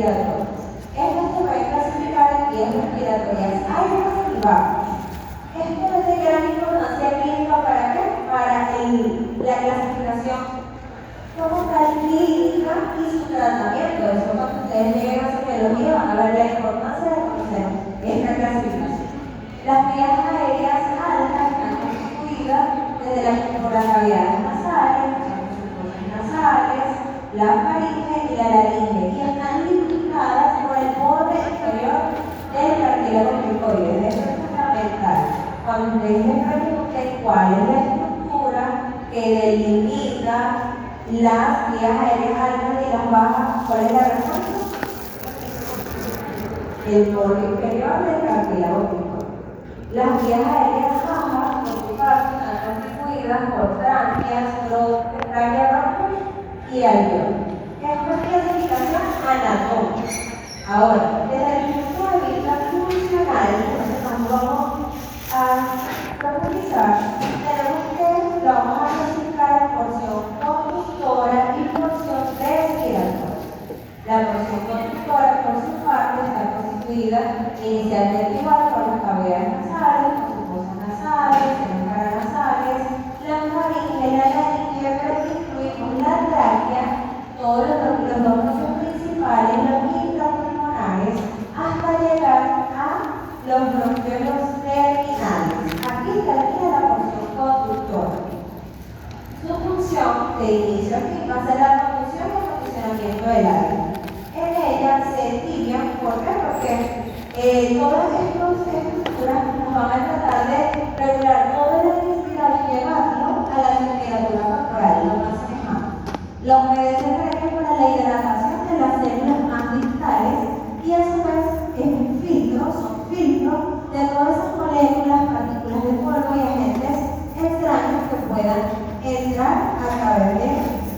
respiratorias. Estas se pueden clasificar en vías respiratorias aéreas y bajas. Esto es de gran importancia clínica ¿para qué? Para la clasificación como tal clínica y su tratamiento. Eso cuando ustedes lleguen a semiología van a ver la importancia de conocer esta clasificación. Las vías aéreas altas están constituidas desde por las cavidades nasales, las mucosas nasales, la faringe y la laringe, y están limitadas por el borde exterior del cartílago cricoide. Eso es fundamental. Cuando ustedes les pregunten cuál es la estructura que delimita las vías aéreas altas y las bajas, ¿cuál es la respuesta? El borde inferior del cartílago cricoide. Las vías aéreas bajas, por su parte, están constituidas por tráqueas, bronquios y alveolos. Esto es clasificación anatómica. Ahora, desde el punto de vista funcional, entonces cuando vamos a profundizar, tenemos que lo vamos a clasificar en porción conductora y porción respiratoria. La porción conductora, por su parte, está constituida inicialmente igual por las cavidades nasales, por sus fosas nasales, senos paranasales, la faringe, la laringe, pero incluimos la tráquea, todos los dos bronquios principales, los intrapulmonares, hasta llegar a los bronquiolos terminales. Aquí termina la porción conductora. Su función de inicio aquí va a ser la conducción y el funcionamiento del aire. En ella se tibian, ¿por qué? Porque todas estas estructuras nos van a tratar de regular todo el electricidad y llevarlo a la temperatura corporal, lo más semejante. La humedad se requiere para la hidratación de las células más distales y a su vez es un filtro, son filtros de todas esas moléculas, partículas de polvo y agentes extraños que puedan entrar a través de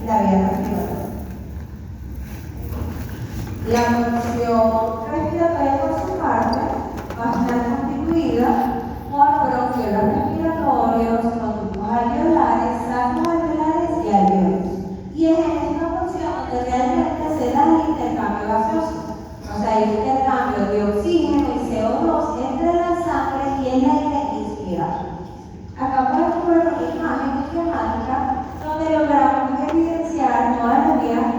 la vía respiratoria. La porción respiratoria, por su parte, va a estar constituida por bronquiolos respiratorios, conductos alveolares, sacos alveolares y alveolos. Y es en esta porción donde realmente se da el intercambio gaseoso. O sea, hay un intercambio de oxígeno y CO2 entre la sangre y el aire inspirado. Acá podemos ver una imagen esquemática donde logramos evidenciar todas las vías,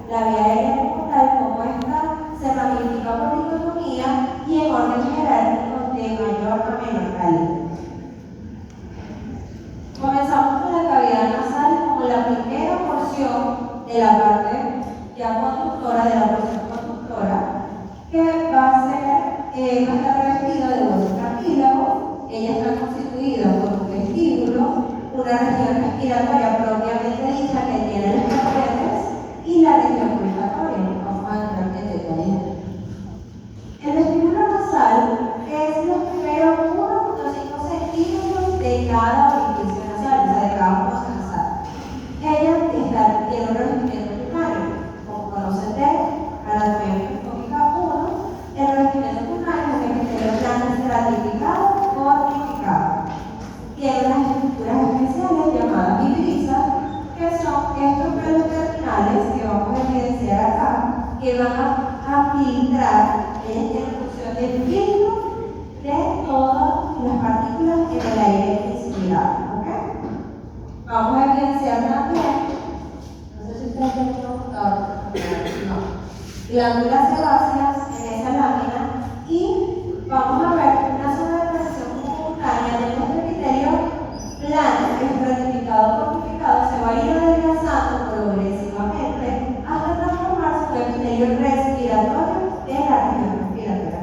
la vía aérea como tal, como esta se ramifica por dicotomía y en orden jerárquico de mayor a menor calidad. Comenzamos con la cavidad nasal como la primera porción de la parte ya conductora, de la porción conductora, que va a estar revestida de dos cartílagos. Ella está constituida por un vestíbulo, una región respiratoria propiamente dicha que tiene las paredes y la región gustatoria. Vamos a entrar en detalle. El vestíbulo nasal es los primeros 1.5 centímetros de cada orificio nasal, o sea, de cada fosa nasal. Ella tiene un revestimiento primario, como conocen de anatomía microscópica 1, el revestimiento primario es un epitelio plano estratificado o amplificado. Tiene unas estructuras especiales llamadas vibrisas, que son estos pelos terminales que vamos a evidenciar acá, que van a filtrar, ellas tienen función de filtro de todas las partículas en el aire inspirado. ¿Okay? Vamos a evidenciar también, no sé si ustedes tienen un computador, no, glándulas sebáceas en esa lámina y vamos a ver una zona de transición cutánea de nuestro epitelio plano, estratificado o fortificado, se va a ir adelgazando progresivamente hasta transformarse en un epitelio respiratorio de la región respiratoria.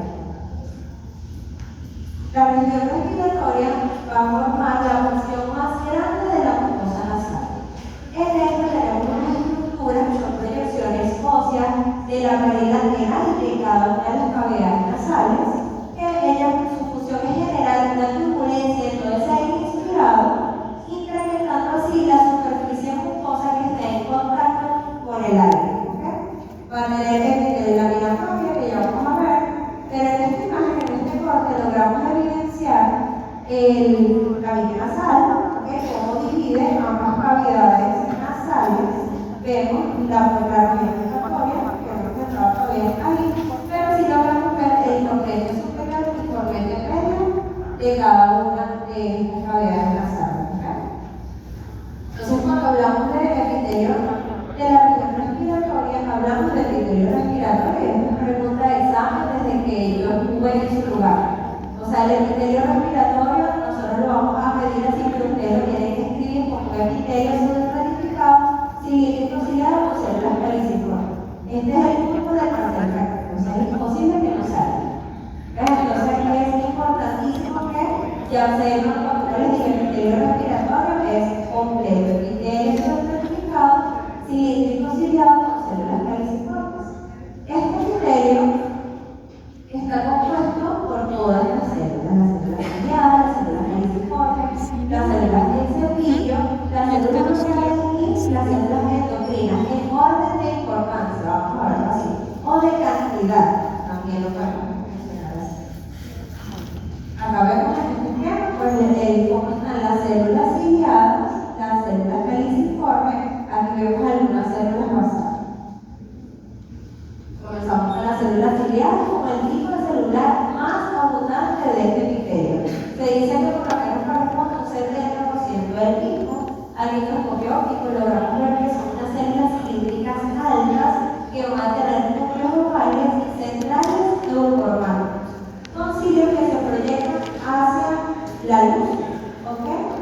La región respiratoria va a formar la porción más grande de la mucosa nasal. En esta tenemos unas estructuras que son proyecciones óseas de la pared lateral de cada una de las cavidades nasales, que ellas, su función es generar una turbulencia en todo ese aire inspirado, incrementando así la superficie mucosa que esté en contacto con el aire. ¿Okay? Va a tener la lámina propia que ya vamos a ver, pero en esta imagen, en este corte, logramos evidenciar el cavillo nasal, ¿okay? Cómo divide ambas cavidades nasales. Vemos la región respiratoria, que hemos encontrado todavía ahí, O sea, el epitelio respiratorio nosotros lo vamos a medir así, pero ustedes lo tienen que escribir como epitelio pseudoestratificado, cilíndrico ciliado o células caliciformes. Este es el punto del parcial práctico, o sea, es imposible que no salga. Entonces aquí es importantísimo que ya observen cuando les digo epitelio respiratorio es completo, epitelio pseudoestratificado, cilíndrico ciliado o células caliciformes. Este epitelio está compuesto por todas las células ciliadas, las células caliciformes, las células del cepillo, las células nucleares y las células endocrinas, en orden de importancia, vamos a verlo así, o de cantidad, también lo podemos mencionar así. Acá vemos en este ejemplo, pues cómo están las células ciliadas, las células caliciformes, aquí vemos algunas células basadas. Comenzamos con las células ciliadas como el tipo de celular más abundante de este epitelio. Se dice que por lo menos corresponde a un 70% del mismo. Al microscopio óptico logramos ver que son unas células cilíndricas altas que van a tener núcleos ovales centrales euformados. Son cilios que se proyectan hacia la luz.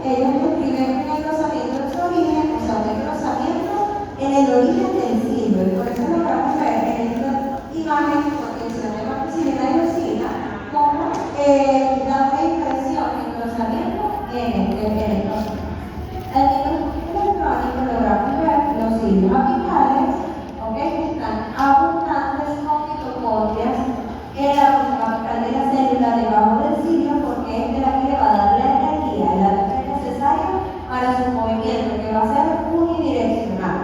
Ellos describen un engrosamiento en su origen, o sea, un engrosamiento en el origen del cilio. Y por eso logramos ver en esta imagen con tensión de maxilina y oscila como da una impresión de engrosamiento en el proceso. El microscopio electrónico logramos ver los cilios apicales, que están abundantes con mitocondrias en la porción apical de la célula debajo del cilio, porque es de la que le va a dar la energía, el ATP necesario para su movimiento, que va a ser unidireccional.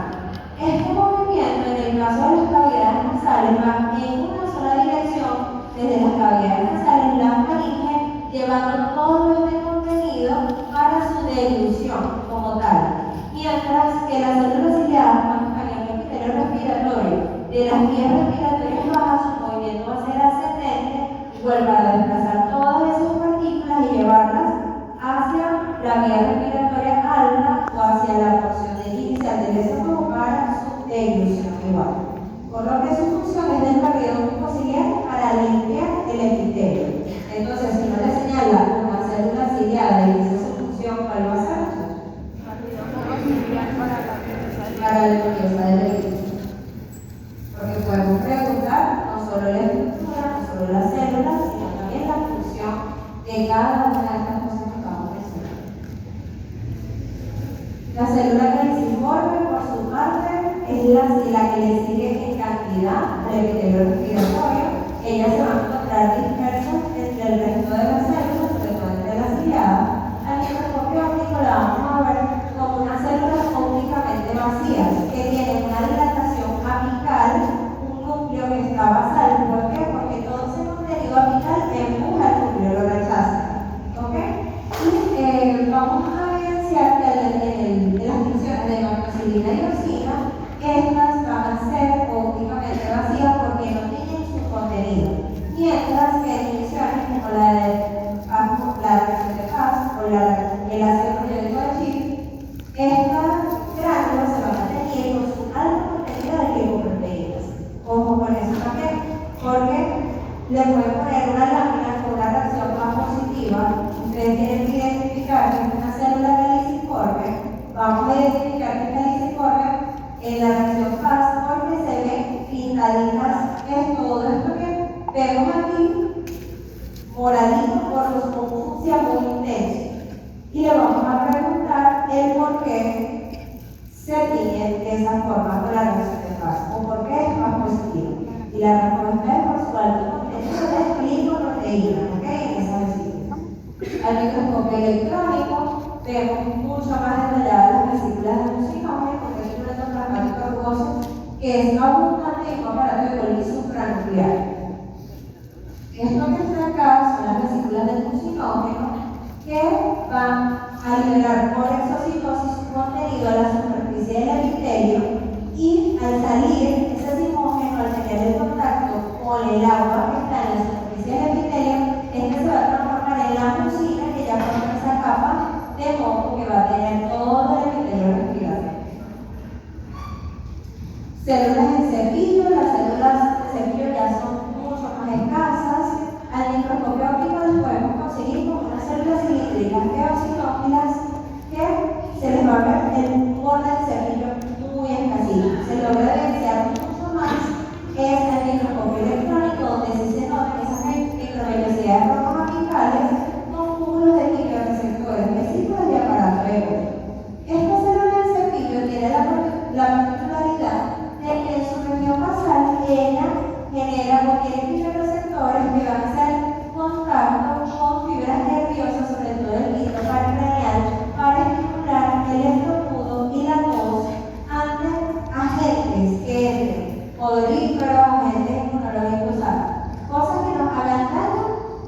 Este movimiento, en el caso de las cavidades nasales, va en una sola dirección, desde las cavidades nasales, la faringe, llevando todo este contenido para su dilución como tal. Mientras que las células ciliadas, cuando están en el epitelio respiratorio, de las vías respiratorias bajas, su movimiento va a ser ascendente, igual va a desplazar todas esas partículas y llevarlas hacia la vía respiratoria alta o hacia la porción inicial del esófago para su dilución igual. Por lo que su función es del barrido mucociliar para limpiar el epitelio. Entonces, si no le señala una célula ciliada y dice su función, ¿cuál va a ser? Para la limpieza del epitelio. Porque podemos preguntar no solo la estructura, no solo las células, sino también la función de cada una de estas cosas que acabamos de mencionar. La célula caliciforme, por su parte, es la que le sigue en cantidad al epitelio respiratorio. Ellas se van a encontrar dispersas entre el resto de las células, sobre todo entre las ciliadas. Al microscopio óptico la vamos a ver como unas células ópticamente vacías, que tienen una dilatación apical, un núcleo que está basal. ¿Por qué? Porque todo ese contenido apical empuja el núcleo, lo rechaza. Y vamos a evidenciar que en las funciones de macrocilina y oscila, estas van a ser ópticamente vacías porque no tienen su contenido. Mientras que en funciones como la reacción de Fast o el ácido proteínico de Schiff, estas gránulas se van a tener con su alto contenido de lipoproteínas. Ojo con eso también, porque le pueden poner una lámina con una reacción más positiva. Ustedes tienen que identificar que es una célula caliciforme. Vamos a identificar que es caliciforme en la reacción Fast porque se ven pintaditas en todo esto que vemos aquí, moradito por su confusia muy intensa. Y le vamos a preguntar el por qué se tiñe de esa forma con la reacción de Fast o por qué es más positiva. Y la respuesta es por su alto contenido de glicoproteína, en esa vesícula. Al microscopio electrónico vemos mucho más detalladas las vesículas de mucinógeno, porque es un endoplasmático rugoso que es abundante en un aparato de Golgi supranuclear. Esto que está acá son las vesículas del mucinógeno que van a liberar por exocitosis su contenido a la superficie del epitelio y al salir ese simógeno, al tener el contacto con el agua que está en la superficie del epitelio, este se va a transformar en la mucina que ya forma esa capa de moco que va a tener todo el epitelio respiratorio. Células en cepillo, las células de cepillo ya son mucho más escasas. Al microscopio óptico las podemos cítricas, eosinófilas, que se les va a ver el borde del cepillo muy escasito. Se logra evidenciar mucho más es el microscopio electrónico, donde sí se notan esas microvellosidades rojos apicales con cúmulos de quimioreceptores, vesículas y aparato de Golgi. Esta célula del cepillo tiene la particularidad de que en su región basal ella genera o tiene quimioreceptores que van a hacer contacto con fibras nerviosas, sobre todo el quinto paracraneal, para estimular el estornudo y la tos ante agentes que entren, odoríferos, agentes inmunológicos, cosas que nos hagan daño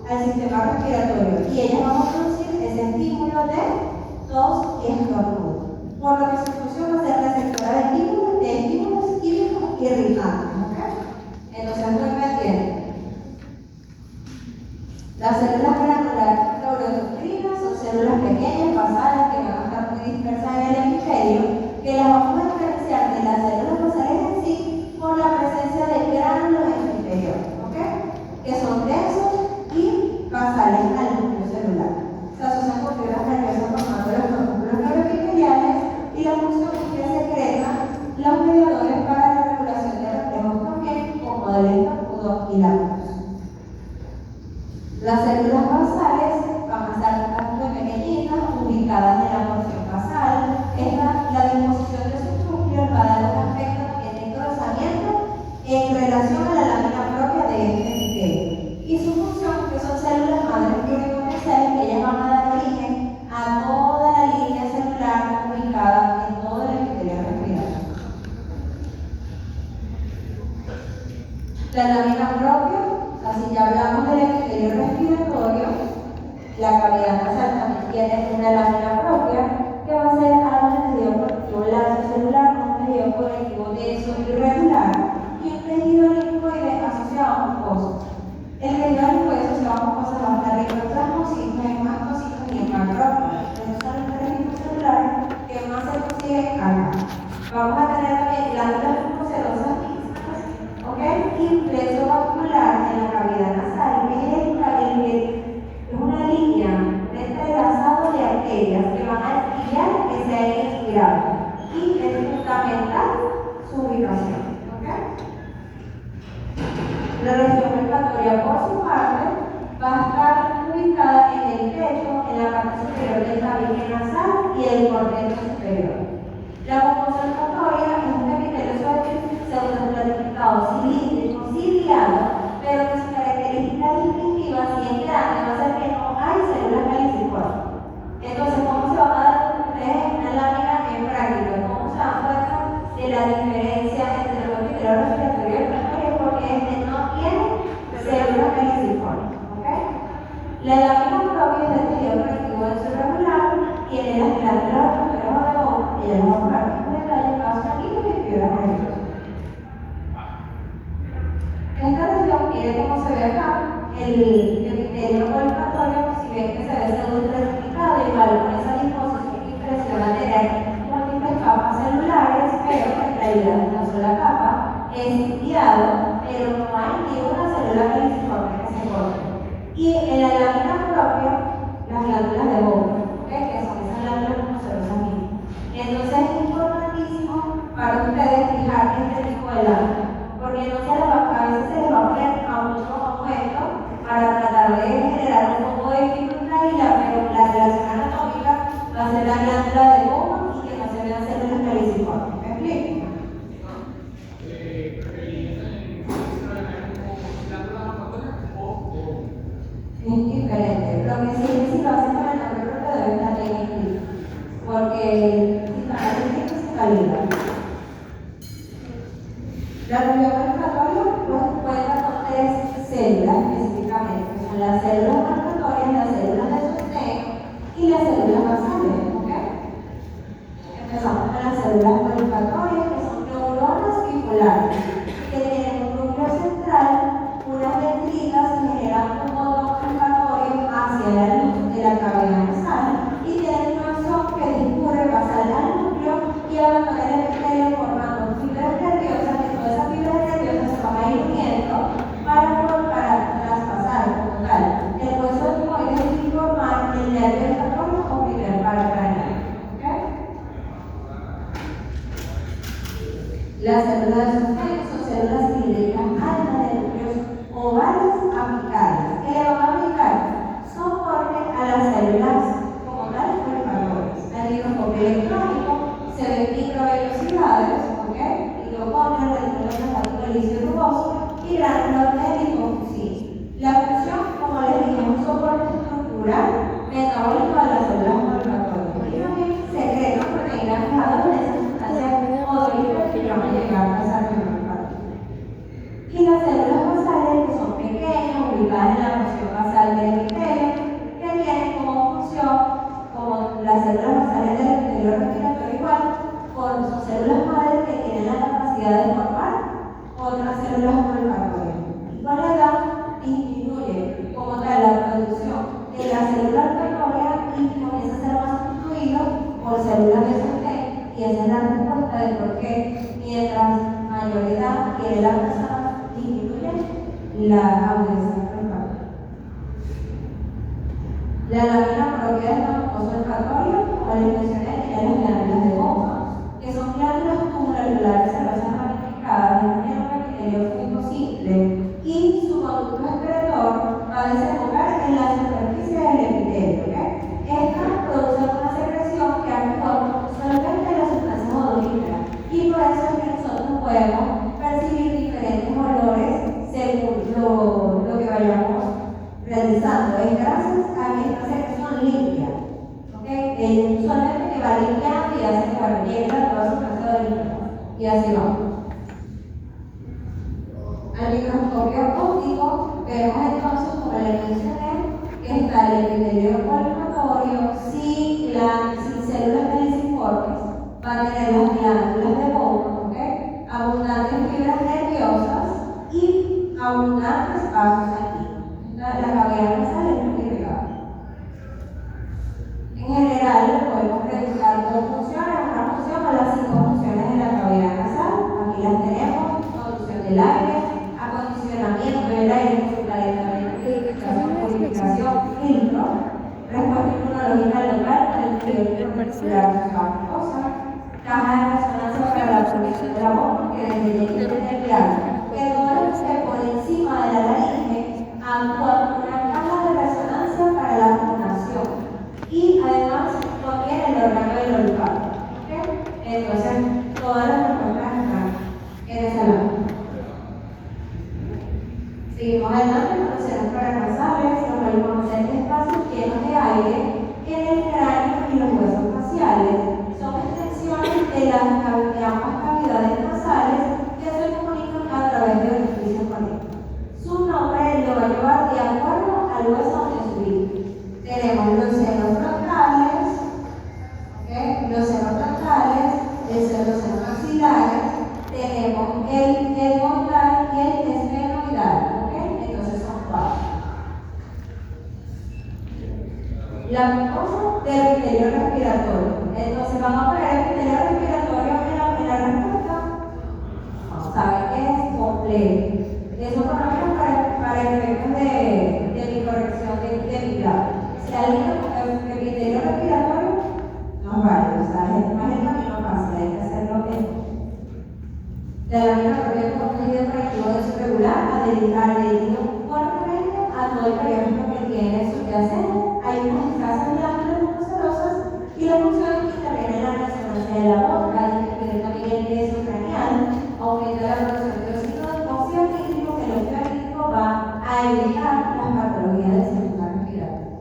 al sistema respiratorio, y ellas van a producir ese estímulo de tos y estornudo, por lo que su función va a ser receptora de estímulos químicos irritantes. Entonces, muy pendiente. Las células granulares neuroendocrinas son células pequeñas, basales, que van a estar muy dispersas en el hemisferio, que las vamos a diferenciar de las células basales en sí por la presencia de gránulos en su interior, que son densos y basales al núcleo celular. Se asocian con fibras nerviosas formando los núcleos neuroepiteliales, y la función es que secretan los mediadores para la regulación de reflejos también, como del estornudo y la tos. Las células basales van a estar muy pequeñitas, ubicadas en la porción basal. La disposición de sus núcleos va a dar un aspecto también de engrosamiento en relación a la lámina propia de este epitelio. Y su función, que son células madres pluripotenciales, que ellas van a dar origen a toda la línea celular ubicada en todo el epitelio respiratorio. La lámina propia, así ya hablamos del epitelio respiratorio, la cavidad nasal también tiene una lámina propia que va a ser algo tejido conectivo lazo celular, un tejido conectivo denso y irregular, y un tejido linfoide asociado a mucosa. El tejido linfoide asociado a mucosa va a estar rico en plasmocitos, en mastocitos y en macrófilos. Esos son los tres tipos celulares que más se consiguen acá. Vamos a tener también glándulas mucoserosas mixtas, y plexo vascular en la cavidad nasal, que es una línea, un entrelazado de arterias que van a desviar que se haya inspirado, y es fundamental su ubicación. La región olfatoria, por su parte, va a estar ubicada en el pecho, en la parte superior del tabique nasal y el corteza superior. La mucosa olfatoria es un epitelio pseudoestratificado cilíndrico, ciliado, pero que su característica distintiva, si es grande, va a ser que no hay células caliciformes. Entonces, ¿cómo se van a dar ustedes una lámina en práctica? ¿Cómo se dan cuenta de la diferencia entre los epitelios respiratorios y olfatorios? Porque este no tiene células caliciformes. La lámina propia es del tejido conectivo denso irregular, tiene las glándulas olfatorias de boca, y el hombro y fibras nerviosas. Esta región, miren cómo se ve acá, el epitelio olfatorio, si ven que se ve pseudoestratificado, igual con esa disposición y presión a tener múltiples capas celulares, pero en realidad una sola capa, es ciliado, pero no hay ni una célula caliciforme que se corte. Y en la lámina propia, las glándulas de boca, que son esas glándulas mucoserosas mismas. Entonces es importantísimo para ustedes fijar este tipo de lámina, porque no se les va, a veces se les va a poner a muchos momentos para tratar de generar un poco de dificultad, pero la relación anatómica va a ser la glándula de boca y que no se vean células caliciformes. ¿Me explico? Es diferente. Lo que sí es si lo hacen con el nombre propio debe estar bien escrito, porque si está escrito se calibra. La región olfatoria cuenta con tres células específicamente, que son las células olfatorias, las células de sostén y las células basales. Empezamos con las células olfatorias, que son neuronas circulares, que tienen un núcleo central, unas dendritas que generan un botón olfatorio hacia la luz de la cavidad nasal, y tienen un axón que discurre basal al núcleo y abandona el epitelio formando fibras nerviosas, que todas esas fibras nerviosas se van a ir uniendo para traspasar como tal el hueso etmoide y formar el nervio Las células de sostén son células cilíndricas altas de núcleos ovales apicales. ¿Qué le van a aplicar? Soporte a las células como tal olfatorias. Al microscopio electrónico se ven microvelocidades, ¿ok? Mitocondrias, reticulos hepáticos lisos rugosos y gránulos de lipofusina. La función, como les dije, es un soporte estructural metabólico de las células olfatorias. Y también secretan proteínas fijadoras de esas sustancias odorifera que van a llegar a pasar en el olfato. Y las células basales, que son pequeñas, ubicadas en la porción basal del epitelio, que tienen como función, como las células basales del epitelio respiratorio igual, son células madres que tienen la capacidad de formar otras células olfatorias. Y con la edad disminuye como tal la producción de la célula olfatoria y comienza a ser más sustituido por células de sostén. Y esa es la respuesta de por qué mientras mayor edad tiene la persona, disminuye la audiencia olfatoria. La lámina propia del mucoso olfatorio, como les mencioné, tiene las glándulas de Bowman, que son glándulas tumorales cerosas ramificadas de un epitelio fúngico simple, y su conducto excretor va a desembocar en la superficie del epitelio. ¿Okay? Esta produce una secreción que actúa como solvente de las sustancias odoríferas, y por eso es que nosotros podemos percibir diferentes olores según lo que vayamos realizando. Es gracias a que esta secreción limpia. ¿Okay? Un solvente que va limpiando y hace que llegue a toda sustancia odorífera. Y así vamos. Al microscopio óptico vemos entonces, como les mencioné, que está el epitelio olfatorio sin células meliciformes, va a tener las glándulas de Bowman, ¿okay? Abundantes fibras nerviosas y abundantes vasos sanguíneos. La cavidad nasal es muy irregable. En general, podemos realizar dos funciones, una función o las 5 funciones de la cavidad nasal. Aquí las tenemos: conducción del aire, acondicionamiento del aire con su calentamiento, purificación, filtro, respuesta inmunológica local para el periodo intermolecular de la mucosa, caja de resonancia para la absorción de la bomba, que desde el claro, que todo que por encima de la laringe actúa como una caja de resonancia para la fonación, y además contiene el órgano del olfato. ¿Okay? Entonces, todas las respuestas están en esa lámina. Seguimos adelante, conocemos paranasales, los reconocemos espacios llenos de aire en el cráneo y los huesos faciales. Son extensiones de las ambas cavidades nasales que se comunican a través de orificios conectados. Su nombre lo va a llevar de acuerdo al hueso donde se ubica. Tenemos los senos frontales, ¿okay? Los senos frontales, los senos maxilares, tenemos el frontal y el esfenoidal. Entonces son 4. La mucosa del epitelio respiratorio. Entonces vamos a poner el epitelio respiratorio en la respuesta. No, saben que es completo. Eso por lo menos para efectos de mi corrección de mi grado. Si alguien con el epitelio respiratorio, no vale. O sea, es más el camino fácil, hay que hacerlo bien. La lámina propia como tejido conectivo de su regular adherido fuertemente a todo el periódico que tiene subyacente. Hay unas escasas glándulas mucocerosas y la función interviene en la resonancia de la boca, disminuye también el peso craneal, aumenta la producción de óxido de óxido nítrico, que el óxido nítrico va a evitar las patologías del sistema respiratorio.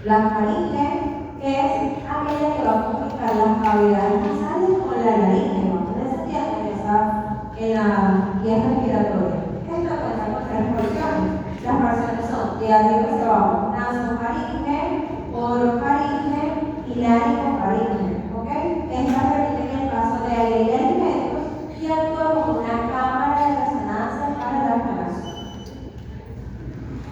La faringe es aquella que va a comunicar las cavidades nasales con la laringe. En la vía respiratoria. Esto cuenta con 3 porciones. Las porciones son de arriba hacia abajo: nasofaringe, orofaringe y laringofaringe. ¿Okay? Estas permiten el paso de aire y alimentos y actúan como una cámara de resonancia para la fonación.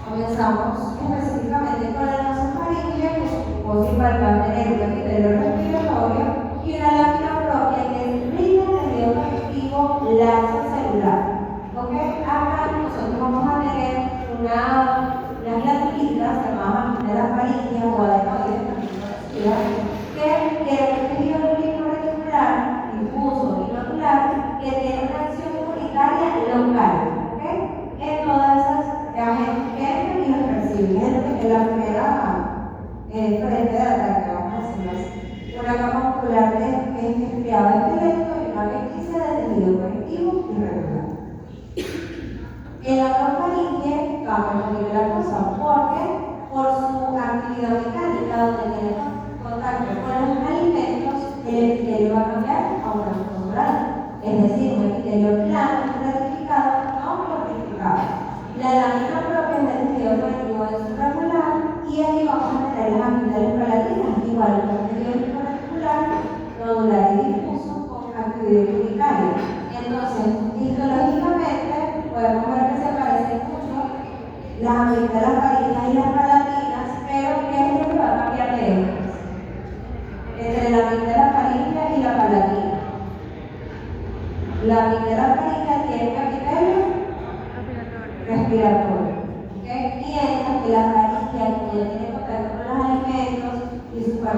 Comenzamos específicamente con la nasofaringe, que es un mucosa impalpable en el epitelio respiratorio, y una lámina propia que es rica en tejido conectivo laxo celular. ¿Okay? Acá nosotros vamos a tener unas glandulitas llamadas de la faringe o adenoides, que tienen un tejido reticular difuso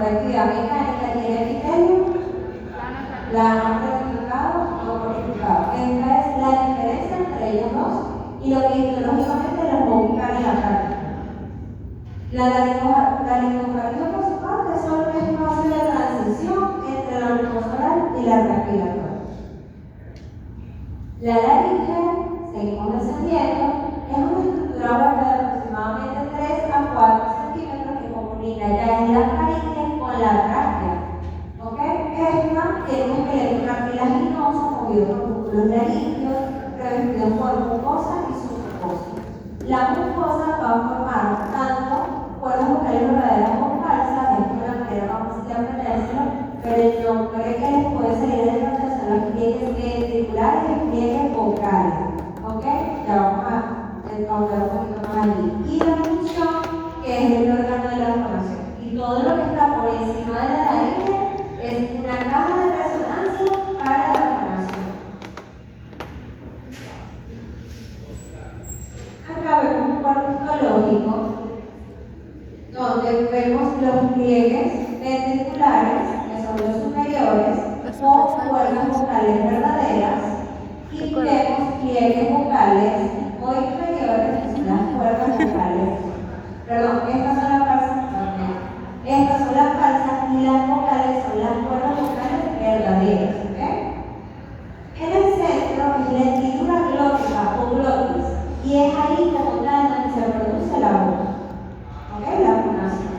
de actividad mecánica tiene epitelio, plano retificado, no retificado. Esta es la diferencia entre ellos dos y lo que histológicamente les voy a buscar en la práctica. La laringofaringe, por su parte, son un espacio de transición entre la mucosa oral y la respiratoria. La laringe, seguimos descendiendo, es una estructura hueca de aproximadamente 3 a 4 centímetros que comunica ya en la faringe con la tráquea. ¿Okay? Esta tiene un esqueleto cartilaginoso movido por músculos laríngeos, revestido por mucosa y submucosa. La mucosa va a formar tanto cuerdas vocales verdaderas o falsas, de esta manera vamos a aprenderlo, pero el nombre que les puede salir del proceso son los pliegues ventriculares y pliegues vocales. ¿Ok? Ya vamos a encontrar un poquito más allí. Y la función, que es el órgano de la fonación. Y todo lo que está por encima de la laringe es una caja de resonancia para la fonación. Acá vemos un cuerpo histológico donde vemos los pliegues ventriculares, que son los superiores, o cuerdas vocales verdaderas, y vemos pliegues vocales o inferiores, que son las cuerdas vocales. Perdón, estas son las falsas. Estas son las falsas y las vocales son las cuerdas vocales verdaderas. ¿Okay? En el centro es la hendidura glótica o glotis, y es ahí como tal donde se produce la voz. ¿Okay? La fonación.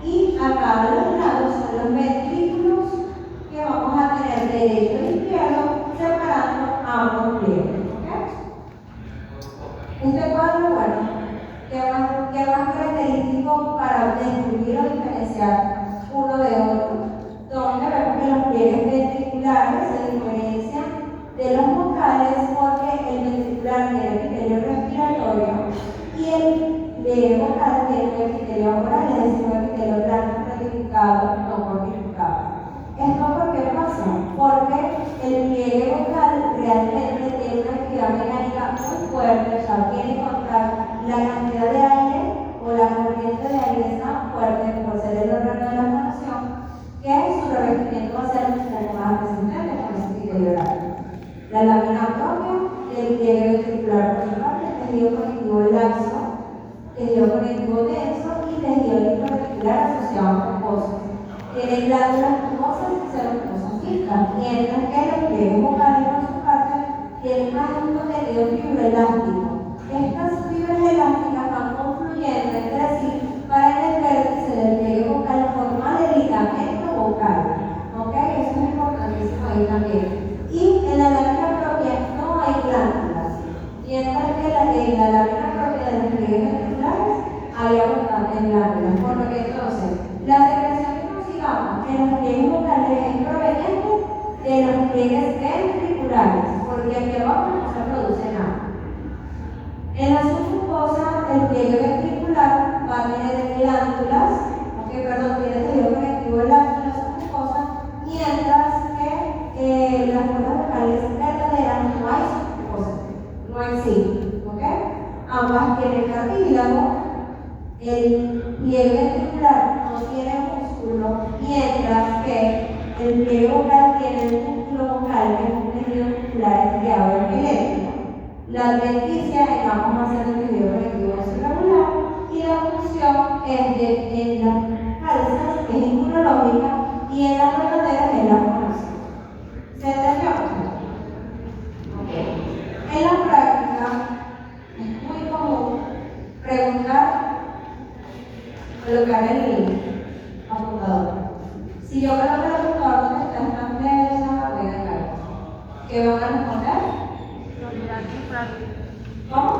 Y acá a los lados son los ventrículos que vamos a tener derecho e izquierdo separando ambos pliegues. ¿Okay? Este cuadro, bueno, que más característico para describir o diferenciar uno de otro, donde vemos que los pliegues ventriculares se diferencian de los vocales porque el ventricular tiene epitelio respiratorio y el pliegue vocal tiene un epitelio oral, es decir, un epitelio blanco retificado, no cortificado. ¿Esto por qué pasa? Porque el pliegue vocal realmente tiene una actividad mecánica muy fuerte, o sea, tiene que contar la cantidad de aire o la corriente de aire es tan fuerte por ser el órgano de la fonación que su revestimiento va a ser un poco más resistente con ese epitelio oral. La lámina propia, el pliegue ventricular por su parte, tejido conectivo laxo, tejido conectivo denso y tejido linfreticular asociado a mucosas. Tienen glándulas mucosas y pseudocosas fijas, mientras que los pliegues vocales por su parte tienen más un contenido fibroelástico. Estas fibras elásticas van confluyendo entre sí para en el vértice del pliegue vocal formar el ligamento vocal. ¿Ok? Eso es importantísimo ahí también. Y en la lámina propia no hay glándulas, mientras que en la lámina propia de los pliegues ventriculares hay abundantes glándulas. Por lo que entonces, la secreción que consigamos en los pliegues vocales es proveniente de los pliegues ventriculares, porque aquí abajo no se produce nada. En la submucosa, el pliegue ventricular va a tener glándulas, tiene tejido conectivo laxo en la submucosa, mientras que las cuerdas vocales verdaderas no hay submucosa, no existen. ¿Okay? Ambas tienen cartílago, el pliegue ventricular no tiene músculo, mientras que el pliegue vocal tiene el músculo vocal, que es un tejido muscular estriado epilético. La adventicia en ambos va a ser el tejido conectivo irregular y la función es en las falsas, que es inmunológica, y en las verdaderas es la fonación. ¿Se entendió? Okay. En la práctica es muy común preguntar, colocar el apuntador. Si yo coloco el apuntador donde está esta mesa, voy a dejar. ¿Qué van a responder? ¿Cómo?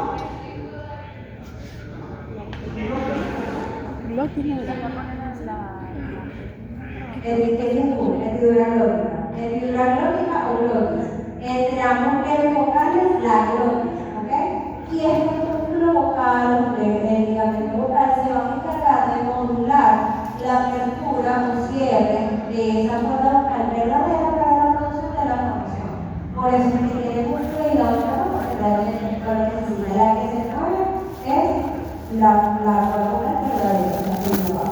Hendidura glótica o glotis. Entre ambos pliegues vocales, la glotis. ¿Ok? Y este músculo vocal, el ligamento vocal, se va a encargar de modular la apertura o cierre de esa cuerda vocal verdadera para la producción de la fonación. Por eso es que tiene músculo y la otra, porque realmente lo que encima de la que se mueve es la cuerda vocal verdadera, la que se va.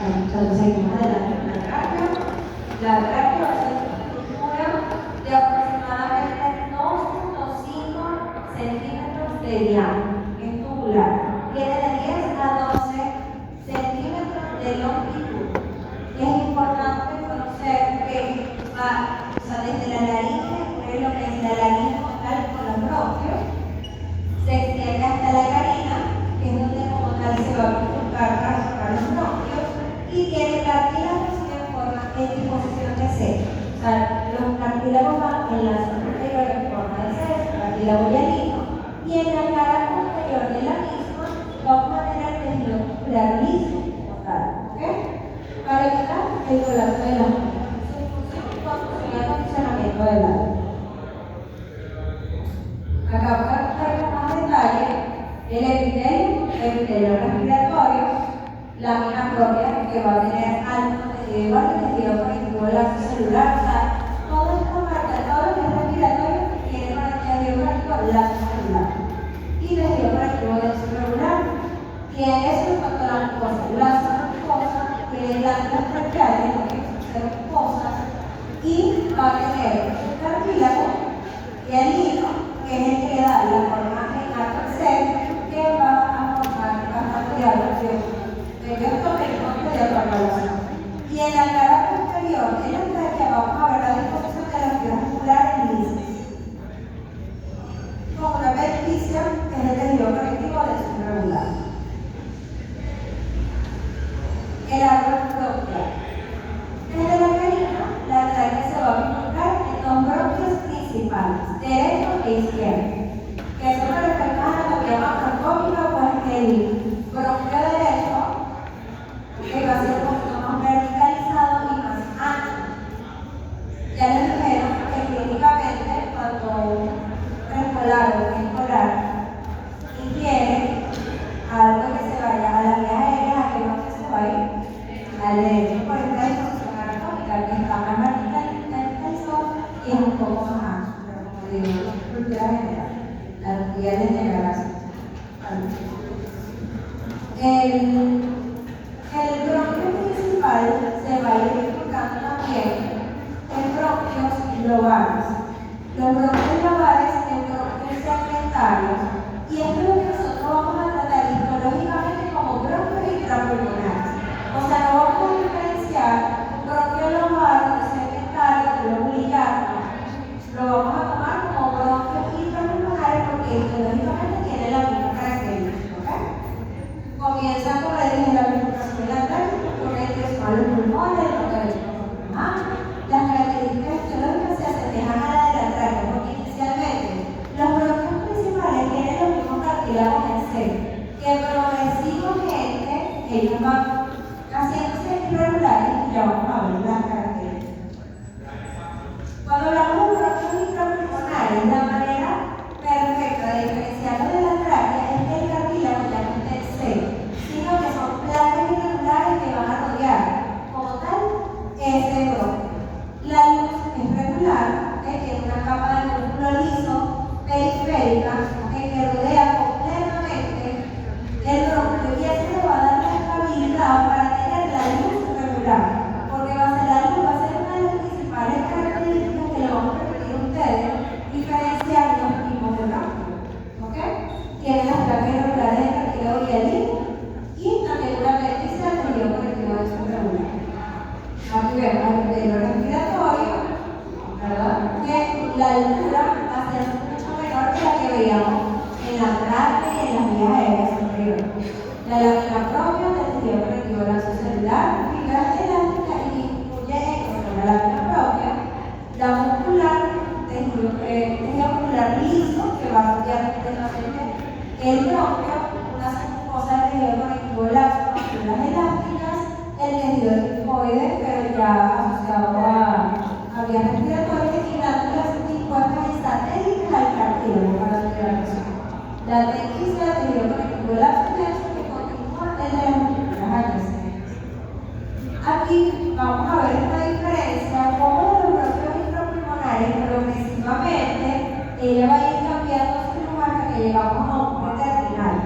Entonces, seguimos adelante con la tráquea. La tráquea va a ser una estructura de aproximadamente 2.5 centímetros de diámetro, es tubular. Tiene de 10 a 12 centímetros de longitud. Y es importante conocer que desde la laringe, es lo que es la laringe como tal con los bronquios, se extiende hasta la carina, que es donde como tal se va a buscar para los bronquios, y tiene cartílagos en disposición de C. O sea, los cartílagos van en la zona superior en forma de C, cartílago hialino, y en la cara posterior de la misma vamos a tener el tejido muscular liso como tal, ¿ok? Para evitar el colapso de las muñecas. Su acondicionamiento del lado. Acá podemos ver con más detalle el epitelio respiratorio, lámina propia que va a tener algo tejido igual que tejido conectivo lazo celular. O sea, todo esto marca todo lo que es respiratorio tiene tejido conectivo lazo celular y tejido conectivo denso regular. Tiene eso en cuanto a la mucosa. La zona mucosa tiene glándulas traqueales, que son mucosas, y va a tener un cartílago y el hilo, que es el que le da la forma en arco que va a formar bastante diagramación. Y en la cara posterior, en la tráquea, vamos a ver la disposición de las fibras musculares lisas. Con una perficia, que es el tejido conectivo de su regular. El árbol bronquial. Desde la carina, la tráquea se va a bifurcar en dos bronquios principales, derecho e izquierdo. Que eso con respecto a la anatomía macroscópica, pues el bronquio derecho que va a ser un poquito más verticalizado y más ancho. Ya les dijeron que clínicamente cuando un preescolar o un escolar ingiere algo que se vaya a la vía aérea, ¿a qué bronquio se va a ir? Al derecho, por esta disposición anatómica, que está más verticalizado y es un poco más ancho, pero como digo, es una estructura general. La anatomía les llegará así. El bronquio principal se va a ir bifurcando también en bronquios lobales. Los bronquios lobales en bronquios segmentarios, y esto es lo que nosotros vamos a tratar histológicamente como bronquios intrapulmonares. O sea, no vamos a diferenciar un bronquio lobal, un segmentario, un lobular. Lo vamos a tomar como bronquios intrapulmonares porque histológicamente tiene la misma característica, ¿ok? Comienza con la bifurcación de la tráquea, con el ingreso a los pulmones, los derechos pulmonares. Las características histológicas se asemejan a la de la tráquea, porque inicialmente los bronquios principales tienen los mismos cartílagos en C, que progresivamente ellos van haciéndose irregulares y ya vamos a ver las características. Cuando hablamos de bronquios intrapulmonares, la manera perfecta de diferenciarlos de la tráquea es que el cartílago ya no esté en C, sino que son placas irregulares que van a rodear, como tal, ese bronquio. La luz es regular, que tiene una capa de músculo liso periférica que rodea completamente el bronquio y eso le va a dar la estabilidad para tener la luz regular, porque la luz va a ser una de las principales características que le vamos a repetir a ustedes, diferenciar los tipos de bronquio. ¿Ok? Tienen las placas irregulares de cartílago hialino y también una vértice del tejido conectivo de su regular. Aquí vemos el tejido respiratorio, ¿verdad? Que la altura va a ser mucho menor que la que veíamos en la tráquea y en las vías aéreas superiores. La lámina propia del tejido conectivo lazo-celular, fibras elásticas y incluye la lámina propia, la muscular, tejido muscular liso que va a rodear completamente el bronquio, una mucosa del tejido conectivo lazo, fibras elásticas, el tejido linfoide, pero ya asociado a vías respiratorias y glándulas dispuestas en satélites al cartílago para su hidratación. La adventicia del tejido conectivo lazo que continúa el de las estructuras adyacentes. Aquí vamos a ver esta diferencia, cómo los bronquios intrapulmonares progresivamente ella va a ir cambiando su lugar hasta que llegamos a un puente terminal.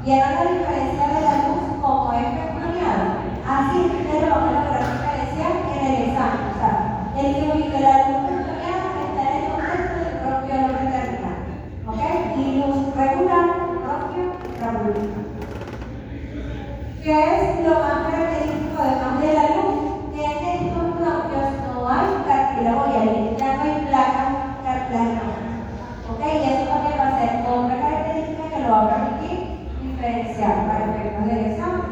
¿Vieron la diferencia de la ¿Qué es lo más característico además de la luz? Que en estos bronquios no hay cartílago hialino, ya no hay placas cartilaginosas. ¿Ok? Y eso también va a ser otra característica que lo va a permitir diferenciar para efectos del examen.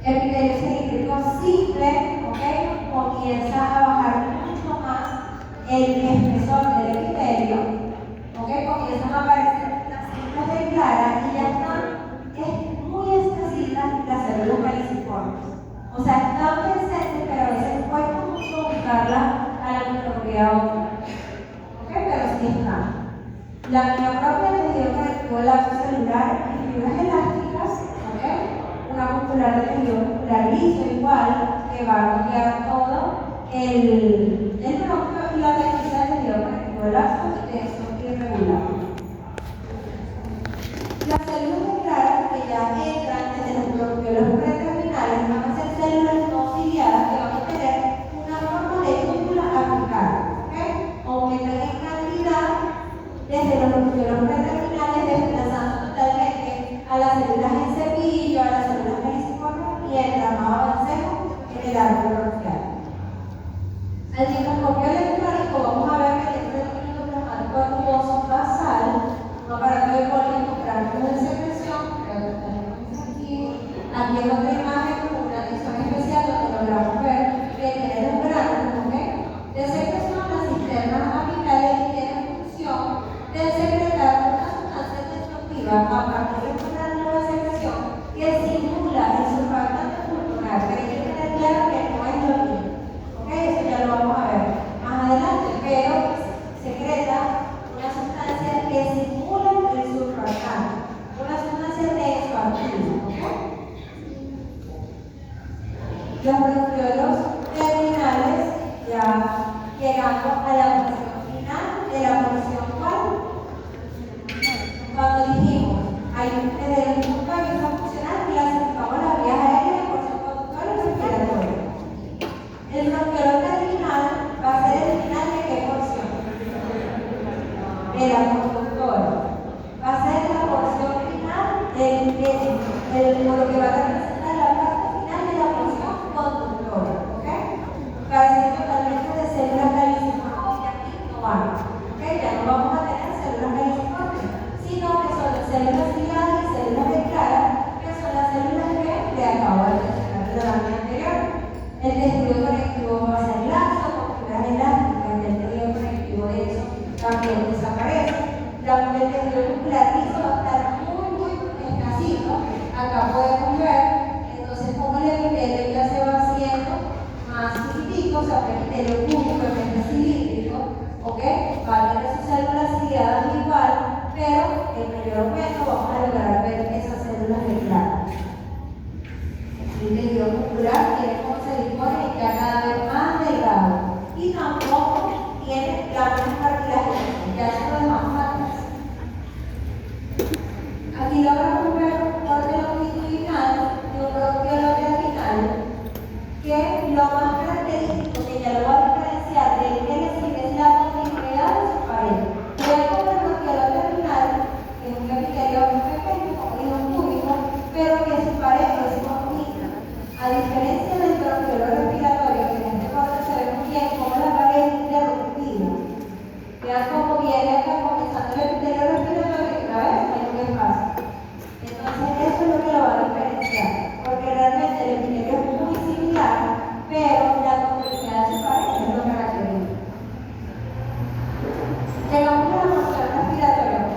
Epitelio cilíndrico simple, ¿ok? Comienza a bajar mucho más el espesor del epitelio, ¿ok? Comienzan a aparecer las células de clara y ya están muy escasitas las células caliciformes. O sea, están presentes, pero a veces cuesta mucho ubicarlas a la microscopía óptica. ¿Ok? Pero sí están. La miopatía del tejido conectivo lapso celular y fibras elásticas, ¿ok? Una muscular de tejido muscular liso igual, que va a rodear todo el bronquio y la textura del tejido conectivo lapso y tenso irregular. Las células de clara que ya entran desde los bronquiolos preterminales van a ser células no ciliadas que van a tener una forma de cúpula aplicada, ¿ok? Aumentan en cantidad desde los bronquiolos preterminales, desplazando totalmente a las células en cepillo, a las células caliciformes y el entramado avancejo en el árbol bronquial. Al microscopio electrónico vamos a ver que el endoplasmático acuoso basal, un aparato de Golgi con gránulos de secreción, creo que tenemos aquí en otra imagen con una atención especial donde logramos ver que tiene los gránulos, ¿ok? De secreción, las cisternas apicales y tienen función de secretar una sustancia destructiva a partir de un gránulo de secreción que simula el surfactante pulmonar, pero hay que tener claro que no es lo mismo. ¿Ok? Eso ya lo vamos a ver más adelante, pero secreta una sustancia que simula el surfactante, una sustancia tensoactiva. ¿Ok? Los bronquiolos terminales ya llegando a la porción final de la porción ¿cuál? Cuando dijimos, hay desde el punto de vista funcional clasificamos las vías aéreas de porción conductora y respiratoria. El bronquiolo terminal va a ser el final de qué porción? De la conductora. Va a ser la porción final por lo que va a representar la parte final de la porción conductora. ¿Ok? Carece totalmente de células caliciformes y aquí no van. ¿Ok? Ya no vamos a tener células caliciformes, sino que son las células ciliadas y células de clara, que son las células que le acabo de mencionar en la lámina anterior. El tejido conectivo va a ser laxo, con fibras elásticas, y el tejido conectivo de hecho también desaparece. El tejido muscular liso va a estar muy escasito. Acá podemos ver, entonces, cómo el epitelio ya se va haciendo más chiquitico, o sea, el epitelio público en vez de cilíndrico, ¿ok? Va a tener sus células ciliadas igual, pero en mayor aumento vamos a lograr ver esas células de clara. El tejido muscular tiene como se dispone ya cada vez más delgado y tampoco tiene láminas cartilaginosas, ya eso lo dejamos atrás. Aquí logramos ver un corte longitudinal de un bronquiolo terminal que lo más característico que ya lo va a diferenciar del que le sigue es la continuidad de su pared. Pero como el bronquiolo terminal es un epitelio pequeño, como digo, cúbico, pero que su pared no es continua. A diferencia del bronquiolo respiratorio, que en este corte se ve muy bien como la pared es interrumpida. Vean cómo viene acá comenzando el epitelio respiratorio y una vez hay un espacio. Entonces eso es lo que lo va a diferenciar, porque realmente el epitelio es muy similar, pero la continuidad de su pared es lo característico. Llegamos a la porción respiratoria,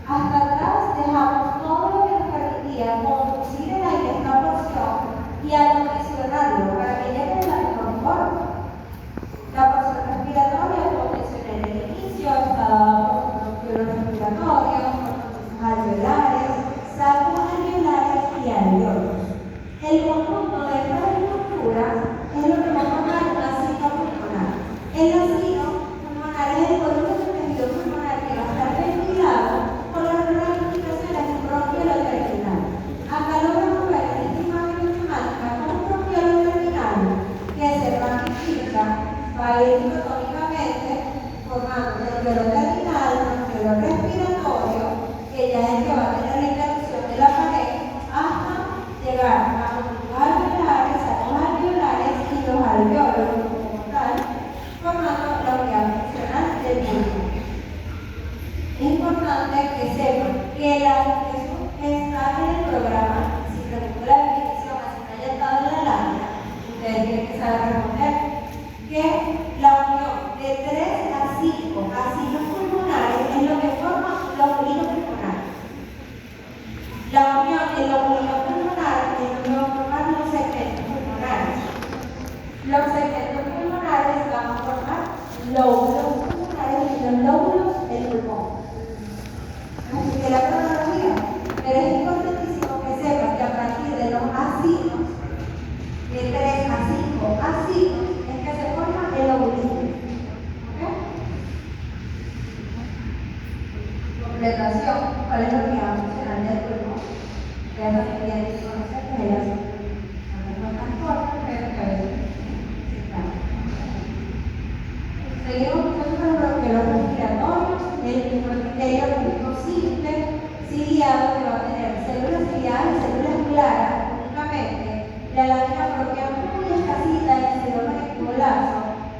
hasta atrás dejamos todo lo que nos permitía conducir el aire a esta porción y acondicionarlo para que llegue de la mejor forma. La porción respiratoria, como mencioné en el inicio, está por bronquiolos respiratorios, alveolares, sacos alveolares y alveolos. El conjunto de estas estructuras es lo que vamos a llamar una cinta pulmonar. El sino pulmonar es el volumen del tejido pulmonar que va a estar ventilado por las ramificaciones de un bronquiolo terminal. Acá logramos ver en esta imagen enzimática cómo llevar a los alveolares, y los alveolos como tal, formando la unidad funcional del pulmón. Es importante que sepan que eso está en el programa. Si pregunto la definición, así no haya estado en la lámina, ustedes tienen que saber responder que la unión de 3 a 5 vacilos pulmonares es lo que forma los vacilos pulmonares. La unión de los vacilos pulmonares es lo que va a formar los segmentos pulmonares. Los segmentos pulmonares van a formar lóbulos pulmonares y los lóbulos del pulmón. Así que la cronología, pero es importantísimo que sepan que a partir de los acinos, de 3 a 5 acinos, es que se forma el lobulito. ¿Okay? Completación, ¿cuál es la unidad funcional del pulmón? Ustedes también tienen que conocer que es el ácido. No es tan corto, pero que a veces sí, claro. Seguimos con los bloqueos respiratorios, el epitelio público simple, ciliado, que va a tener células ciliadas y células claras únicamente, la lámina propia muy escasita y el cerebro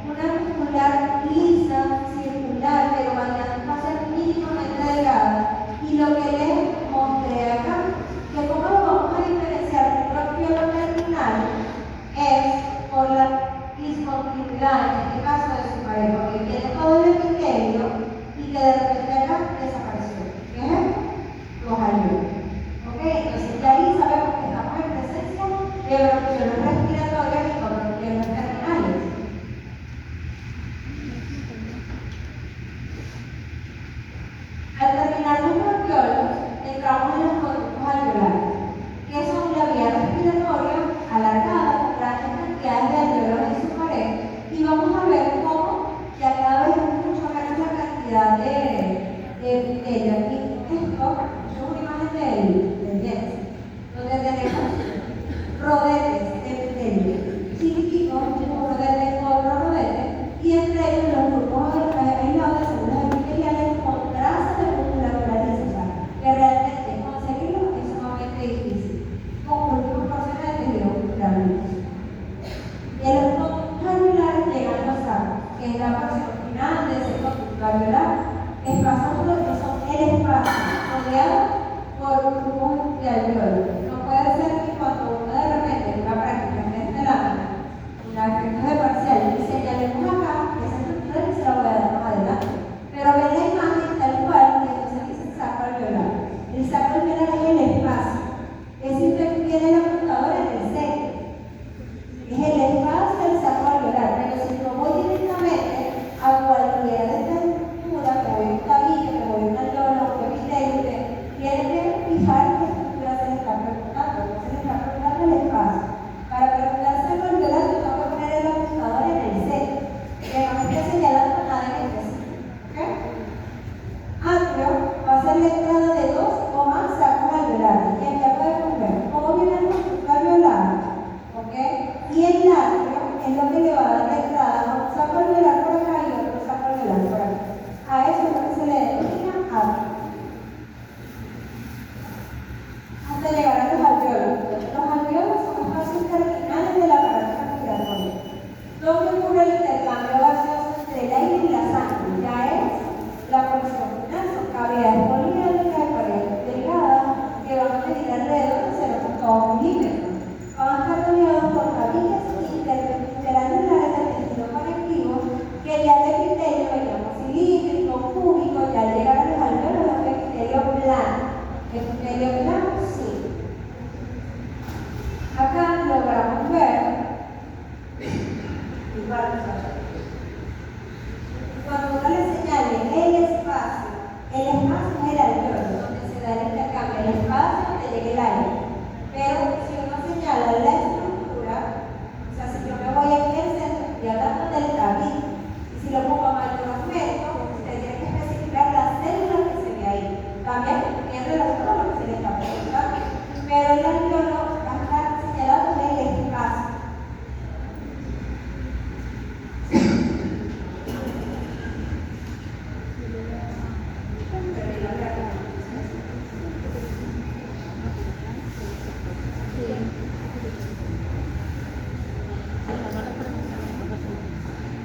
una muscular lisa, circular, pero bañando va a ser mínimamente delgada. Y lo que les mostré acá, que como lo vamos a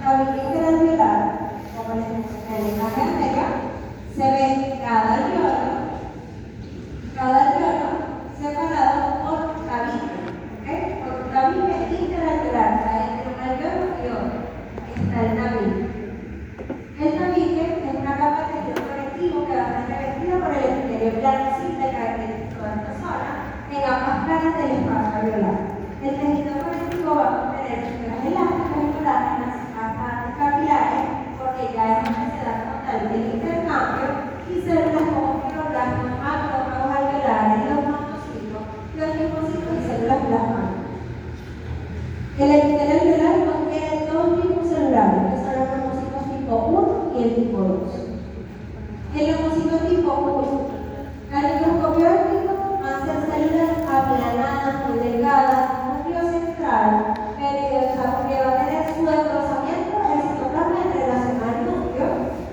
La vivienda alveolar, como les mencioné en la imagen anterior, se ve cada alveolo separado por tabique, ¿okay? Por un tabique interalveolar, o sea, entre un alveolo y otro está el tabique. El tabique es una capa de tejido conectivo que va a estar revestida por el epitelio plano simple característico de esta zona en ambas caras del espacio alveolar. El tejido conectivo va a contener fibras elásticas y colágenas capilares, porque ya es una necesidad como tal del intercambio, y células como fibroblastos, macrófagos alveolares, los mastocitos, los linfocitos y células plasmáticas. El epitelio alveolar contiene dos tipos celulares, que son los leucocitos tipo 1 y el tipo 2. El leucocito tipo 1, al microscopio óptico, van a ser células aplanadas, muy delgadas, núcleo central, que va a tener su desglosamiento el citoplasma en relación al núcleo,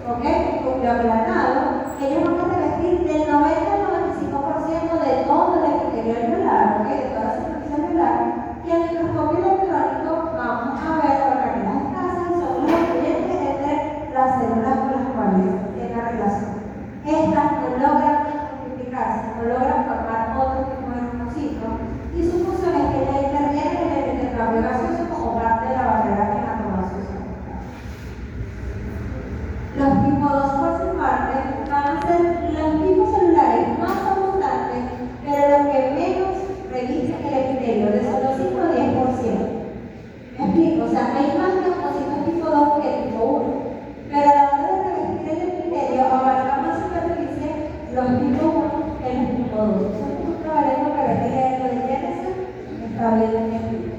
¿ok? Núcleo aplanado. Ellos van a revestir del 90 al 95% de todo el epitelio alveolar, ¿ok? De toda la superficie alveolar. Y al microscopio electrónico vamos a ver orgánulas escasas y son los influyentes entre las células con las cuales tiene relación. Estas no logran multiplicarse, no logran formar otro tipo de leucocitos, y su función es que ya intervienen en el intercambio gaseoso como parte de la barrera hematogaseosa. Los tipo 2, por su parte, van a ser los tipos celulares más abundantes, pero los que menos revisten el epitelio, de solo 5 a 10%. ¿Me explico? O sea, hay más leucocitos tipo 2 que tipo 1, pero a la hora de revestir el epitelio abarca más superficie los tipo 1 que los tipo 2. Eso es un trabajo que ves en lo de Jensen, está bien escrito.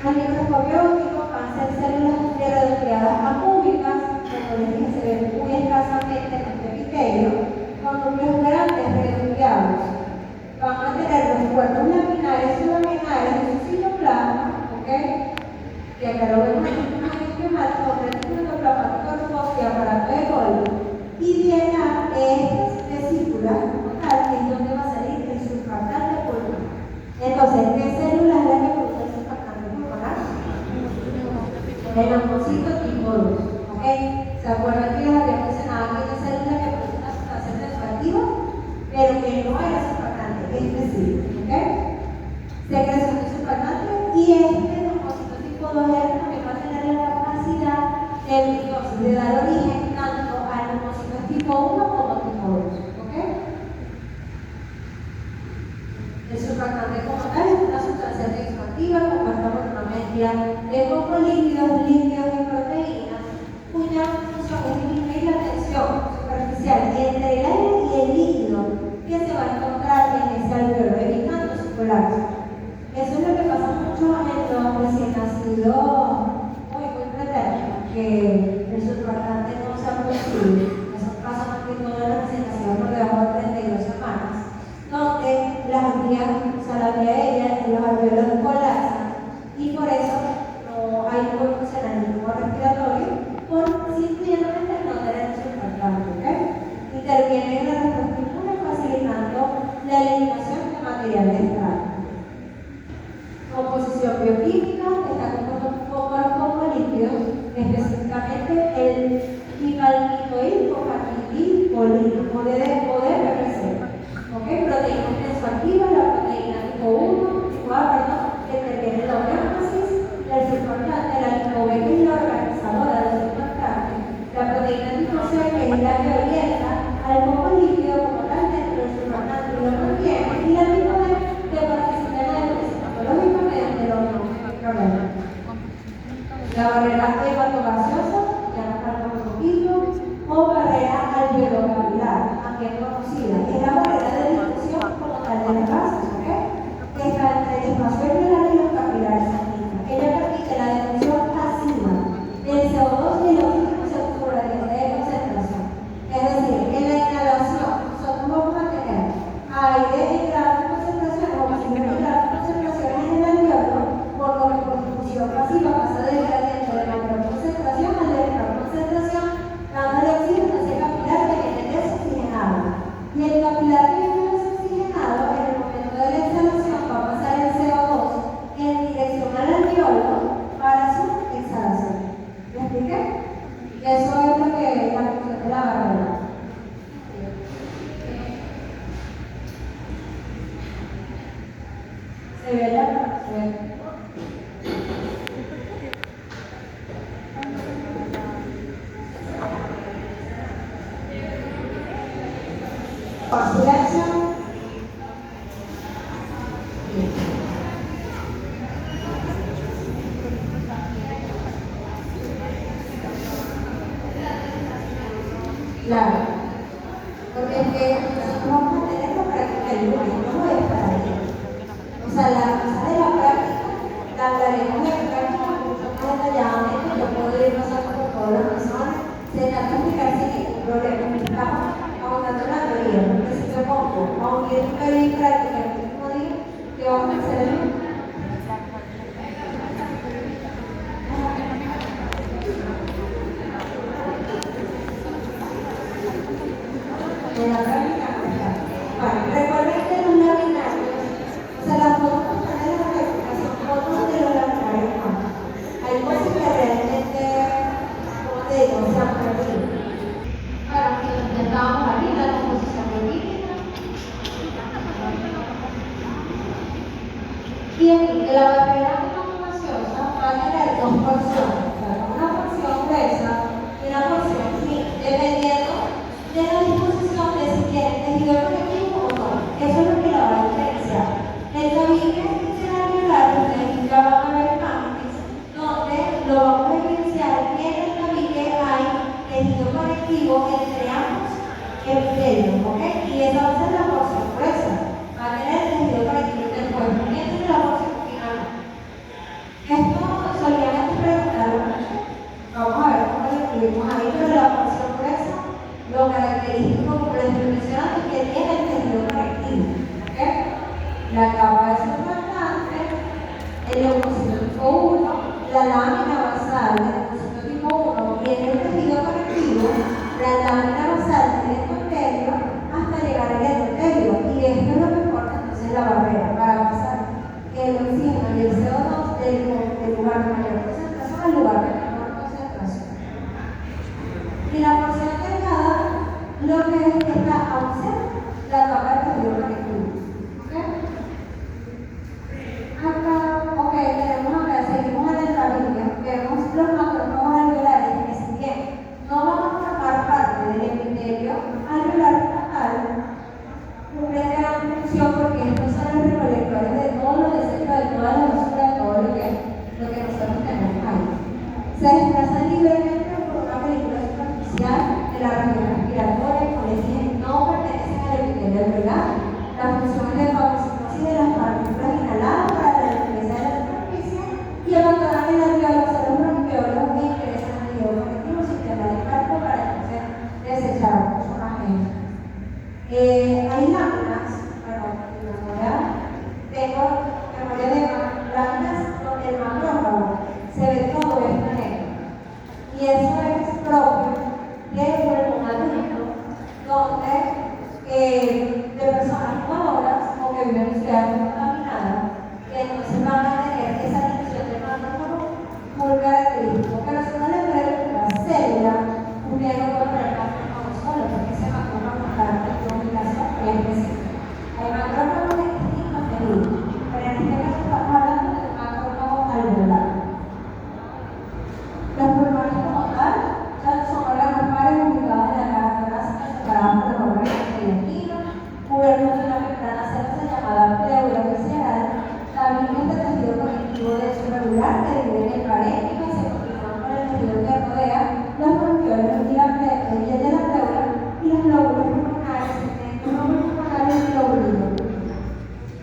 Al microscopio óptico van a ser células redondeadas acúbicas, como les dije, se ven muy escasamente en este epitelio, con núcleos grandes redondeados. Van a tener los cuerpos laminares y laminares de su citoplasma, ¿ok? Y acá lo vemos en un esquemático, un citoplasmático rugoso y aparato de Golgi. Y viene a estas vesículas, como tal, que es donde va a salir el surfactante pulmonar. Entonces, ¿qué célula es la que produce el surfactante pulmonar? El leucocito tipo 2, ¿ok? ¿Se acuerdan que les había mencionado que hay una célula que produce una sustancia tensoactiva, pero que no era surfactante, es decir, ¿ok? Secreción de surfactante, y este leucocito tipo 2 también va a tener la capacidad de dar origen tanto a leucocitos tipo 1 como tipo 2, ¿ok? El surfactante como tal es una sustancia tensoactiva compuesta por una mezcla de fosfolípidos, lípidos y proteínas, cuya función es disminuir la tensión superficial entre el aire y el líquido que se va a encontrar en ese alveolo, evitando su colapso. Eso es lo que pasa mucho en los recién nacidos muy preternos, que el surfactante no se ha producido. Eso pasa más que todo en los recién nacidos por debajo de 32 semanas, donde las vías, o sea, la vía aérea y los alveolos colapsan, y por eso no hay un buen funcionamiento respiratorio, por simplemente no tener surfactante, ¿ok? Interviene en la respuesta inmune facilitando la eliminación de material de estrago. Composición bioquímica está compuesto por los fosfolípidos, específicamente el divalmicoilfosfatidilpolipoDPC. ¿Ok? Proteínas tensoactivas, la proteína tipo 1, tipo A, perdón, que interviene en la homeostasis, el surfactante, la tipo B, que es la organizadora del surfactante, la proteína tipo C, que es la que orienta al fosfolípido como tal dentro del surfactante y lo mantiene, y la tipo D, que Se ve la se silencio. Claro, porque es que nosotros vamos a tener la práctica el lunes, no voy a estar ahí. O sea, la cosa de la práctica la hablaremos de práctica mucho más detalladamente. Yo puedo ir pasando por todas las personas, se trata de explicar sin ningún problema. Estamos abundando la teoría, porque si yo pongo a unir teoría y práctica el mismo día, ¿qué vamos a hacer el lunes? De la práctica, bueno, recuerden que los laminarios, o sea, las fotos que están en la práctica son fotos de los laminarios. Hay cosas que realmente, como te digo, se han perdido. Bueno, ya estábamos aquí, la composición política. Y aquí, que la barrera gaseosa va a tener dos porciones, o sea, una porción gruesa y una porción fina, dependiendo de la disposición de si quieren tejido conectivo o no. Eso es lo que la va a diferenciar. El tabique alveolar, ustedes ya van a ver imágenes donde lo vamos a evidenciar que en el tabique hay tejido conectivo entre ambos epitelios, ¿ok? Y esa va a ser la porción gruesa. Va a tener tejido conectivo después, mientras la porción final. Esto solíamos preguntar, vamos a ver cómo lo escribimos ahí, pero la porción gruesa, lo característico, como les mencioné, es que tiene el tejido conectivo, ¿ok? La capa de surfactante, el leucocito tipo 1, la lámina basal del leucocito tipo 1 tiene el tejido conectivo, la lámina basal del endotelio hasta llegar al endotelio, y esto es lo que forma entonces la barrera para pasar el oxígeno y el CO2 del lugar de mayor concentración al lugar de menor concentración. Y la porción delgada, lo que es que está ausente la capa de tejido conectivo. ¿Ok? Acá, ok, tenemos acá, seguimos en el tabique, vemos los macrófagos alveolares que si bien no van a formar parte del epitelio alveolar total, cumplen gran función porque estos son los recolectores de todo lo desecho, de toda la basura, de todo lo que nosotros tenemos ahí. Se desplazan libremente por una película superficial de la región respiratoria, con el que no pertenecen al epitelio alveolar. La función es de fagocitosis de las partículas inhaladas para la limpieza de la superficie y abandonar el alveolo. Son los bronquiolos que ingresan al tejido conectivo sistema linfático para entonces desechar mucho más gente. Hay láminas, bueno, tengo memoria de láminas donde el macrófago se ve todo esto negro. Y eso es propio de un adulto donde de personas maduras o que viven en ciudades contaminadas, que entonces van a tener esa división de macrófago muy característico. Pero si no le pregunta célula, ustedes no pueden ver macrófago solo, porque ese macrófago está en ubicación muy específica. Hay macrófagos de distintos tejidos, pero en este caso estamos hablando de macrófago alveolar. Los pulmones como tal son órganos pares ubicados en la caja torácica, separados por los órganos intestinos, cubiertos de una membrana celosa llamada pleura visceral. También este tejido conectivo de hecho regular que divide en el parénquima y se continúa con el tejido que rodea los bronquiolos y el de la pleura y los lóbulos pulmonares, segmentos pulmonares y lóbulos.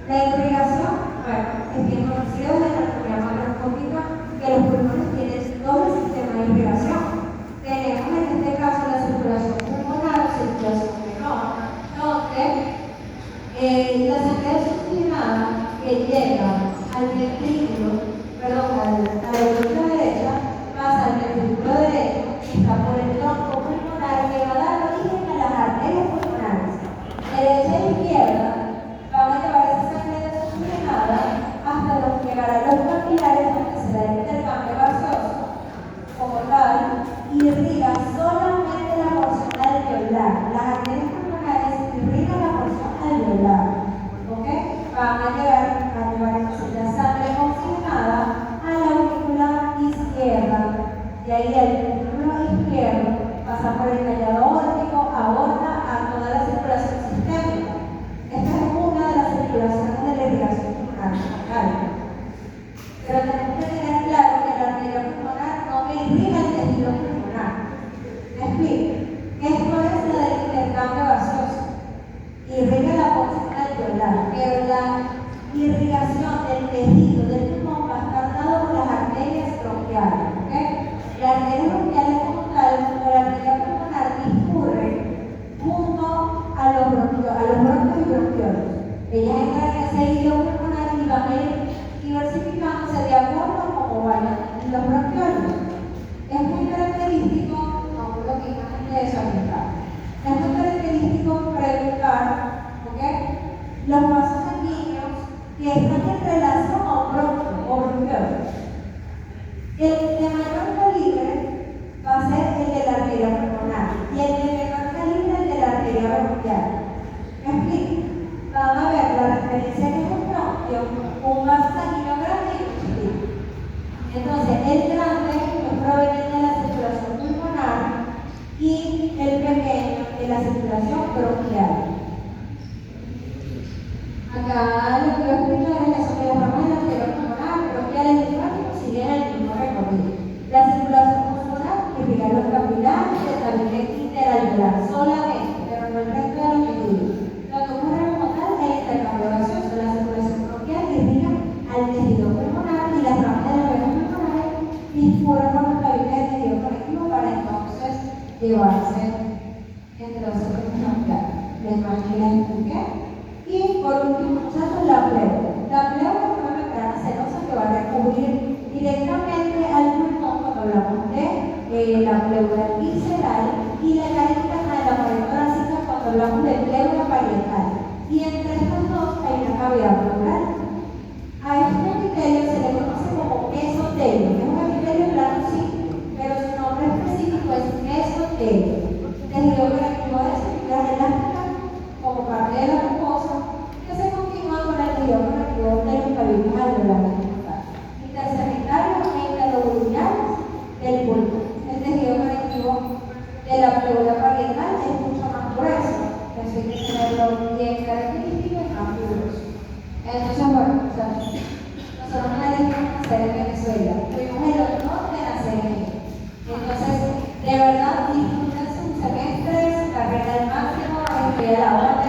La irrigación, bueno, es bien conocido desde la anatomía macroscópica que los pulmones tienen doble sistema de irrigación. Tenemos en este caso la circulación pulmonar o circulación venosa, donde la sangre desoxigenada que llega al ventrículo, perdón, a la aorta derecha, pasa al ventrículo derecho, está por el tronco pulmonar que va a dar origen a las arterias pulmonares. Derecha e izquierda van a llevar esa sangre desoxigenada hasta llegar a los capilares donde se da el intercambio gaseoso como tal y irriga solamente la porción alveolar. Las arterias pulmonares irrigan la porción alveolar, ¿ok? Van a llevar entonces irrigación del tejido del pulmón va a estar dado por las arterias bronquiales. ¿Okay? Las arterias bronquiales como tal, cuando la arteria pulmonar discurre junto a los bronquios y bronquiolos. Ellas entran en ese hilo pulmonar y van a ir diversificándose de acuerdo a cómo vayan los bronquiolos. Es muy característico, no lo que imagen de eso acá. Es muy característico preguntar, ¿okay? Los vasos sanguíneos que están en relación a un bronquio o bronquiolo. El de mayor calibre va a ser el de la arteria pulmonar y el de menor calibre el de la arteria bronquial. ¿Me explico? Van a ver la referencia que es un bronquio, un vaso sanguíneo grande y un chiquito. Entonces, el grande es proveniente de la circulación pulmonar y el pequeño de la circulación bronquial. Acá lo que voy a explicar es eso, que las ramas de la arteria pulmonar, bronquial y linfático siguen el mismo recorrido. La circulación pulmonar irriga los capilares y el tabique interalveolar solamente, pero no el resto de los tejidos. Lo que ocurre como tal es el intercambio gaseoso. La circulación bronquial irriga al tejido pulmonar y las ramas de las venas pulmonares discurren por los tabiques del tejido conectivo para entonces llevarse entre los órganos bronquiales. Les expliqué. Y por último, muchachos, la pleura. La pleura es una membrana serosa que va a recubrir directamente al pulmón cuando hablamos de la pleura visceral y la cara interna de la pared torácica cuando hablamos de pleura parietal. Y entre estas dos hay una cavidad pleural. A este epitelio se le conoce como mesotelio. Es un epitelio plano, sí, pero su nombre específico es mesotelio. Tejido conectivo de estructuras elásticas como parte de la mucosa, que se continúa con el tejido conectivo de los tabiques alveolares intercementarios e interlobulares del pulmón. El tejido conectivo de la pleura parietal es mucho más grueso, eso hay que tenerlo bien característico y más fibroso. Entonces, bueno, nosotros no elegimos nacer en Venezuela, tuvimos el honor de nacer en ella. Entonces, de verdad, disfruten su semestre, su carrera al máximo, estudiar la hora